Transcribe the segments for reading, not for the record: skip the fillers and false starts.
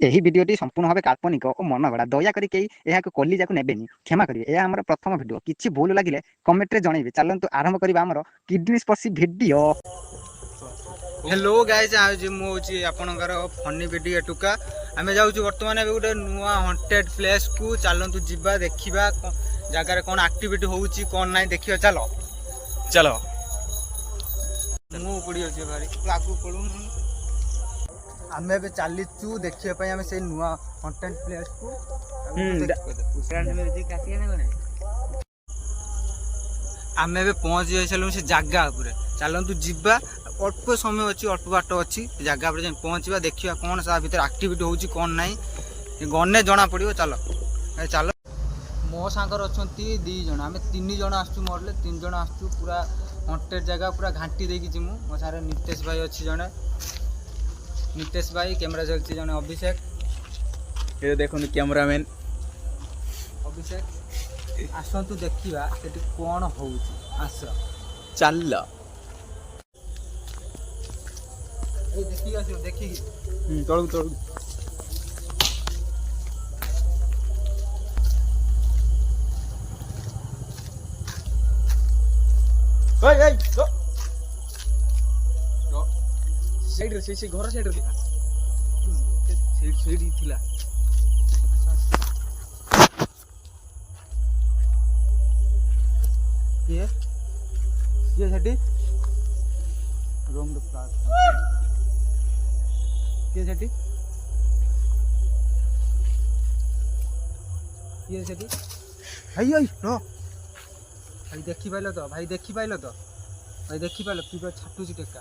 ଏହି ଭିଡିଓଟି ସମ୍ପୂର୍ଣ୍ଣ ଭାବେ କାଳ୍ପନିକ ଓ ମନଗଢ଼ା। ଦୟାକରି କେହି ଏହାକୁ କଲିଜାକୁ ନେବେନି, କ୍ଷମା କରିବେ। ଏହା ଆମର ପ୍ରଥମ ଭିଡିଓ। କିଛି ଭୁଲ ଲାଗିଲେ କମେଣ୍ଟରେ ଜଣାଇବେ। ଚାଲନ୍ତୁ ଆରମ୍ଭ କରିବା ଆମର କିଡନୀ ସ୍ପର୍ଶୀ ଭିଡିଓ। हेलो गाइज आज मुझे आपणकर फनी वीडियो टुका आम जाऊँ बर्तमान ए गोटे नुआ हंटेड प्लेस को चलतु जीवा देखा जगार कौन एक्टिविटी होची कौन ना देखिए चलो चलो मु पड़ी अच्छे भारी आगू पड़ू आम ए चलीचु देखापी आम से नुआ हंटेड प्लेस को आम ए पहुँच जाई सारू से जगह चलतु जीवा अल्प समय अच्छी अल्प बाट अच्छी जगह पर जाए पहुँचा देखा कौन सा भर एक्टिविटी होची कौन ना गने जना पड़ो चलो चलो मो सांगर अच्छा दी जन आम 3 जन आसचु मरले 3 जन आसचु पूरा हंटेड जगह पूरा घाटी देकी जीमु मो सारे नितेश भाई अच्छी जड़े नितेश भाई कैमरा चलती जड़े अभिषेक ये देखो कैमरामैन अभिषेक आसतु देखा सेठी कौन हो आस चल देखिए आसो देखिए तलू तलू साइड रे से घर साइड रे ସେଇଠି ଥିଲା କିଏ କିଏ ସେଠି ରୁମ୍ ର କିଏ ସେଠି କିଏ ସେଠି ଭାଇ ଭାଇ ର ଭାଇ ଦେଖିପାରିଲ ତ ଭାଇ ଦେଖିପାରିଲ ତ ଭାଇ ଦେଖିପାରିଲ କି ଛାଟୁଛି ଟେକା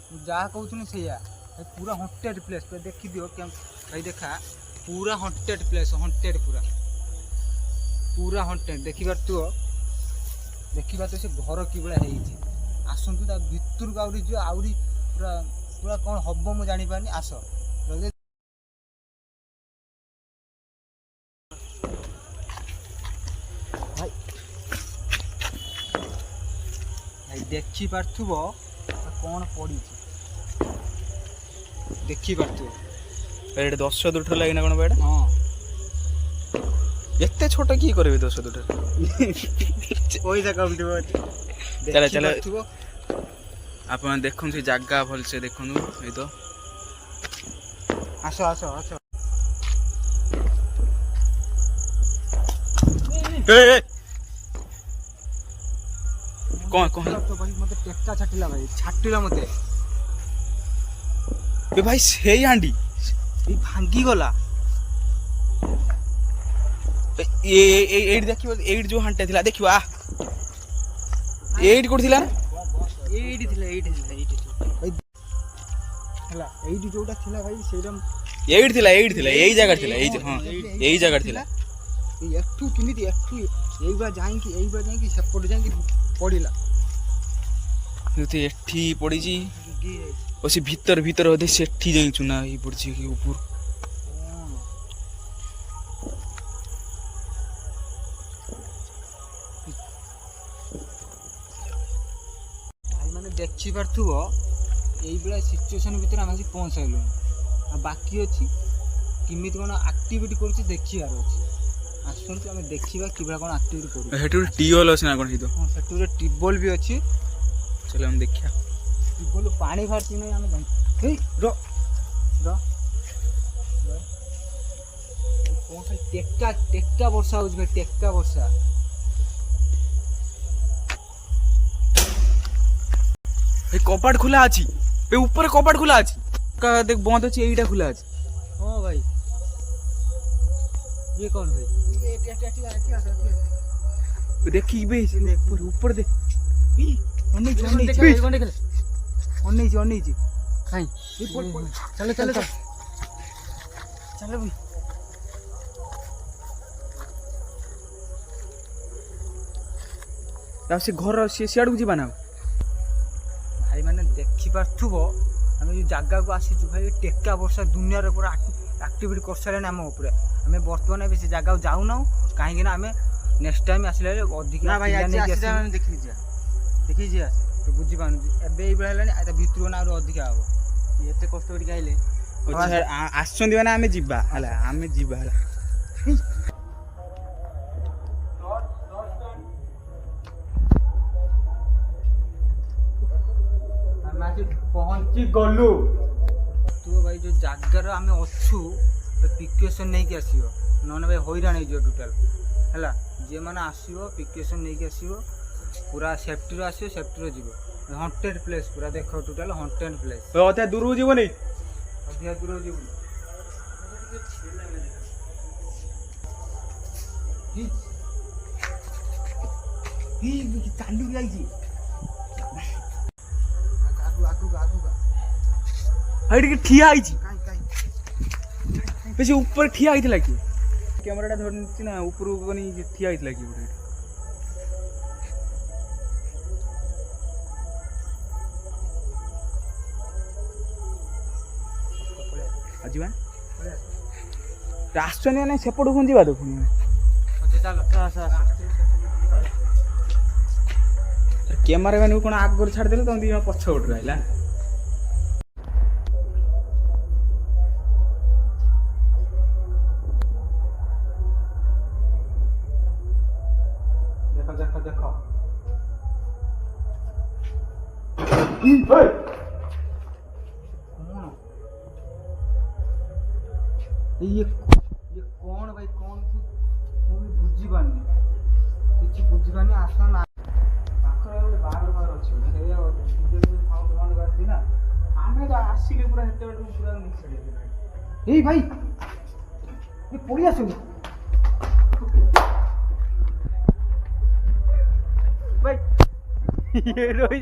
ମୁଁ ଯାହା କହୁଥିଲି ସେଇଆ भाई पूरा हंटेड प्लेस पे देखी दियो क्या भाई देखा पूरा हंटेड प्लेस हंटेड पूरा हंटेड देखिबार तो से घर कि भाया है आसतु ता भितर को आउरी जो आउरी पूरा पूरा कौन हम मुझे जानी पानी आस भाई भाई देखी पार्थुब कौन पड़ी देखी पार्थुब एटे 10 दुठ लगे कौन बेटा हाँ एते छोट की करबे 10 दुठ पैसा कम चलो चलो आप देखुन से जगह भल से देखुन ये तो आस आस आस कौन कौन भाई मते टेक्का छाटिला भाई छाटिला मते ए भाई से हांडी भांगी गला ए एट देखियो एट जो हांटे थिला देखियो आ एट कोड थिला ना एट थिला भाई हला एट जोटा थिला भाई सेरम एट थिला एई जगह थिला एई हां एई जगह थिला एठू किमिति एठू एई बा जाई कि सेपट जाई कि पडिला तो एठी पड़ी जी ओसी भीतर भीतर ओदे सेठी जाई चुना ही पड़ची के ऊपर भाई माने देखि परथुबो एई बेला सिचुएशन भीतर हम आसी पहुंचाइलो आ बाकी अछि किमिति कोन एक्टिविटी करछि देखियार अछि आसंतु हम देखिबा किबा कोन एक्टिविटी करू हेटू टीओल अछि ना कोन हितो हां सेटू रे टिबल भी अछि चलो हम देखिया बोलो पानी फारती नहीं आम जान रो रो कौन सा टेक्का टेक्का वर्षा हो भाई टेक्का वर्षा ए कपाट खुला अछि ए ऊपर कपाट खुला अछि का देख बंद अछि एईटा खुला अछि हां भाई ये कौन भाई ये टेटी देखी बे ऊपर ऊपर देख अन्नी खाई चलो चलो चलो भाई से घर सियाड़ को जीवा ना भाई मैंने देखी पार्थुब आम जो जगह को आसी भाई टेक्का वर्षा दुनिया पूरा एक्टिविटी कर सारे आम उपरे आम बर्तमान से जगह जाऊना कहीं आम नेक्स्ट टाइम आसला अधिक देखी आसे तो बुझी पानी एबे ये बेला भितर ना अधिक हम ये कष्ट करके आइले ଆସୁଛନ୍ତି ମାନେ ଆମେ ଯିବା ହେଲା, ଆମେ ଯିବା ହେଲା। ଆମେ ଆସି ପହଞ୍ଚି ଗଲୁ। ତୁ ଭାଇ ଯୋଉ ଜାଗାରେ ଆମେ ଅଛୁ ପ୍ରିକସନ୍ ନେଇକି ଆସିବ, ନହେଲେ ଭାଇ ହଇରାଣ ହେଇଯିବ ଟୋଟାଲ ହେଲା। ଯିଏ ମାନେ ଆସିବ ପ୍ରିକସନ୍ ନେଇକି ଆସିବ, ପୁରା ସେଫ୍ଟିରେ ଆସିବ, ସେଫ୍ଟିରେ ଯିବ। ହଣ୍ଟେଡ୍ ପ୍ଲେସ୍ ପୁରା ଦେଖ, ଟୋଟାଲ ହଣ୍ଟେଡ୍ ପ୍ଲେସ୍। ଅଧା ଦୂରକୁ ଯିବନି। ଅଧିକା ଦୂର ଯିବୁନି। ଚାଲୁ ଯାଇଛି ଆଗକୁ ଟିକେ ଠିଆ ହେଇଛି। କାଇଁ ବେଶୀ ଉପରେ ଠିଆ ହେଇଥିଲା କି? କ୍ୟାମେରାଟା ଧରିଛି ନା ଉପରକୁ ମାନେ ଠିଆ ହେଇଥିଲା କି ଗୋଟେ? ଯିବା ଆସୁଛନ୍ତି ମାନେ ସେପଟକୁ ଯିବା ତ ପୁଣି। ଚାଲ କ୍ୟାମେରା ମ୍ୟାନକୁ କ'ଣ ଆଗରୁ ଛାଡ଼ିଦେଲେ, ତମେ ଦି ଜଣ ପଛ ପଟରୁ ରହିଲା। ଦେଖ ଦେଖ ଇଏ କ'ଣ ଭାଇ, କ'ଣ ମୁଁ ବି ବୁଝିପାରୁନି, କିଛି ବୁଝିପାରୁନି। ଆସ ନା ପାଖରେ ଗୋଟେ ବାହାଘର ଅଛି, ସେଇଆ ସାଉଣ୍ଡ ବାଜୁଛି ନା। ଆମେ ତ ଆସିଲେ ପୁରା ସେତେବେଳେ ପୁରା ଏଇ ଭାଇ ଏ ପଳେଇ ଆସୁନି ଭାଇ ରହି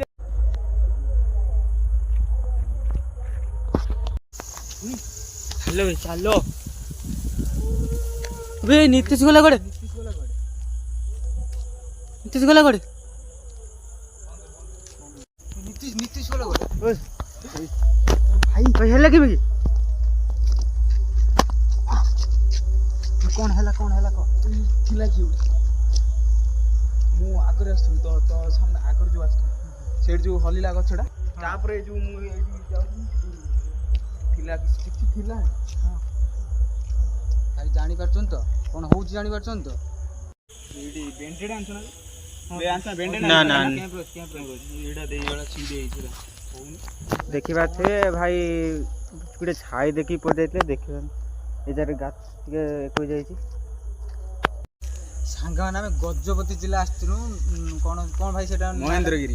ଚାଲ ଭାଇ ଚାଲ। ବେ ନୀତିଶ ଗଲା କୁଆଡ଼େ? ନୀତିଶ ଗଲା କୁଆଡ଼େ? ନୀତିଶ ଗଲା କୁଆଡ଼େ? ଭାଇ ଭାଇ ହେଲା କେମିତି? କ'ଣ ହେଲା କହ? ଥିଲା କି ମୁଁ ଆଗରେ ଆସୁଥିଲି ତ ସାମନେ ଆଗରୁ ଯୋଉ ଆସୁଥିଲି ସେଇଠି ଯୋଉ ହଲିଲା ଗଛଟା, ତାପରେ ଯୋଉ ମୁଁ ଏଇଠି ଯାଉଥିଲି ଥିଲା କିଛି ଥିଲା। ଭାଇ ଜାଣିପାରୁଛନ୍ତି ତ କ'ଣ ହେଉଛି, ଜାଣିପାରୁଛନ୍ତି ତ? ଏଇଠି ବେଣ୍ଡେଡ୍ ଆଣିଛ ନା? ଦେଖିବା ଭାଇ ଗୋଟେ ଛାଇ ଦେଖିକି ପଡ଼ିଯାଇଥିଲେ, ଦେଖିବା ଏ ଜାଗାରେ ଗାଛ ଟିକେ ଏକ ହେଇଯାଇଛି। ସାଙ୍ଗମାନେ ଆମେ ଗଜପତି ଜିଲ୍ଲା ଆସିଥିଲୁ। କ'ଣ ଭାଇ ସେଟା? ମହେନ୍ଦ୍ରଗିରି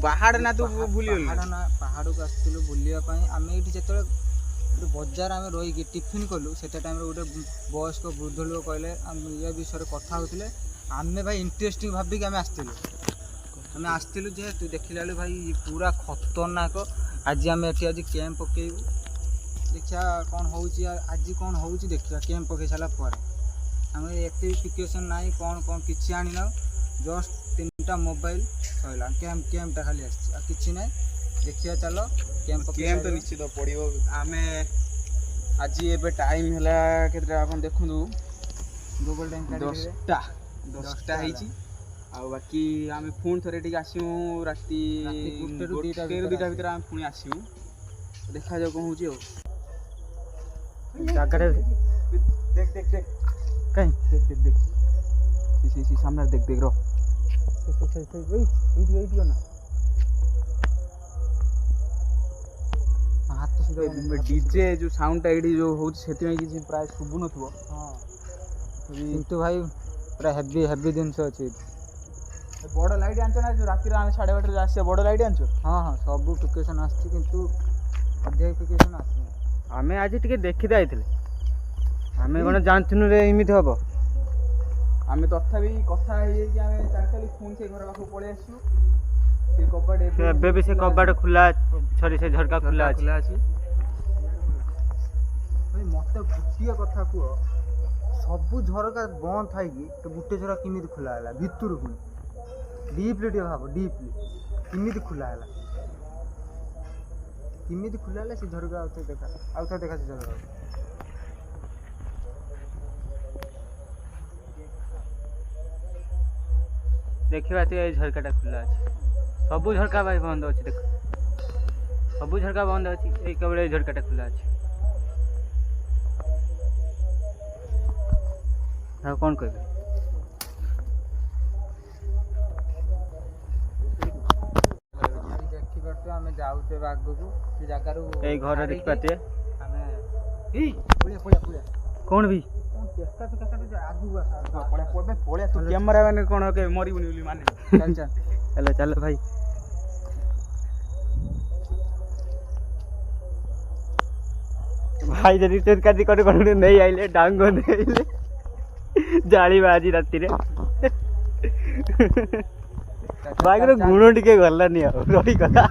ପାହାଡ଼ ନା ତୁ ଭୁଲିଗଲୁ? ପାହାଡ଼କୁ ଆସିଥିଲୁ ବୁଲିବା ପାଇଁ। ଆମେ ଏଇଠି ଯେତେବେଳେ ଗୋଟେ ବଜାର ଆମେ ରହିକି ଟିଫିନ୍ କଲୁ, ସେଟା ଟାଇମ୍ରେ ଗୋଟେ ବୟସ୍କ ବୃଦ୍ଧ ଲୋକ କହିଲେ, ଆମେ ଏ ବିଷୟରେ କଥା ହେଉଥିଲେ। ଆମେ ଭାଇ ଇଣ୍ଟରେଷ୍ଟିଂ ଭାବିକି ଆମେ ଆସିଥିଲୁ ଯେହେତୁ ଦେଖିଲା ବେଳୁ ଭାଇ ପୁରା ଖତରନାକ। ଆଜି ଆମେ ଏଠି କ୍ୟାମ୍ପ ପକେଇବୁ, ଦେଖିବା କ'ଣ ହେଉଛି। ଆଜି କ'ଣ ହେଉଛି ଦେଖିବା, କ୍ୟାମ୍ପ ପକେଇ ସାରିଲା ପରେ। ଆମେ ଏତେ ବି ପ୍ରିକସନ୍ ନାହିଁ, କ'ଣ କିଛି ଆଣିନାଉ, ଜଷ୍ଟ 3ଟା ମୋବାଇଲ ସରିଲା। କ୍ୟାମ୍ପଟା ଖାଲି ଆସିଛି, ଆଉ କିଛି ନାହିଁ। ଦେଖିବା ଚାଲ କ୍ୟାମ୍ପ ତ ନିଶ୍ଚିତ ପଡ଼ିବ। ଆମେ ଆଜି ଏବେ ଟାଇମ୍ ହେଲା କେତେଟା ଆପଣ ଦେଖନ୍ତୁ, ଗୁଗଲ ଟାଇମ୍ 10ଟା ହେଇଛି। ଆଉ ବାକି ଆମେ ପୁଣି ଥରେ ଟିକେ ଆସିବୁ ରାତି 1ରୁ 2ଟା ଭିତରେ ଆମେ ପୁଣି ଆସିବୁ। ଦେଖାଯାଉ କ'ଣ ହେଉଛି। ଆଉ ଜାଗାରେ देख कहीं देख सी सामने देख रो ना हाथ तो सीधा डीजे जो साउंड टा एडी जो होची सेति में किछि प्राय सुबु नथबो। हां किंतु भाई पूरा हेवी दिन से अछि। बड़ लाइट आनछ ना जो राती रे आमे 8:30 रे आसे बड़ लाइट आनछ। हां हां सब लोकेशन आछि किंतु अधिक लोकेशन आछि। आमे आज टिके देखि दाइथिले आमे कोन जानथुनु रे इमित हबो। आमे तथापि कथा हे कि आमे चालचाली फोन से घर पाखो पळे आसु से कबाड़ एबे भी से कबाड़ खुला छरी से झरका खुला अछि। भाई मते बुझिया कथा को सब झरका बंद थाई कि तो गुटे झरका किमित खुला हला भितुर को डीपली टे भाबो डीपली किमित खुला हला किमित खुला हला से झरका आउथे देखा से झरका देखिबा ते झरकाटा खुला अछि। सबु झरका भाई बंद अछि। देख सबु झरका बंद अछि, एई केवल झरकाटा खुला अछि। ଆଉ କ'ଣ କହିବେ? ଦେଖିପାରୁଛୁ ଆମେ ଯାଉଛୁ ଏବେ ଆଗକୁ ସେ ଜାଗାରୁ ଏଇ ଘର ଦେଖିପାରୁଛେ ଆମେ କ'ଣ ବି କ୍ୟାମେରା ମାନେ କ'ଣ ମରିବୁନି ବୋଲି ମାନେ ଚାଲ ଚାଲ ଭାଇ। ଭାଇ ଯଦି କାଟି କଟି କଟି ନେଇ ଆଇଲେ ଡାଙ୍ଗ ନେଇ ଆଇଲେ ଜାଳିବା ଆଜି ରାତିରେ। ବାଇକର ଗୁଣ ଟିକେ ଗଲାନି ଆଉ ରହିଗଲା।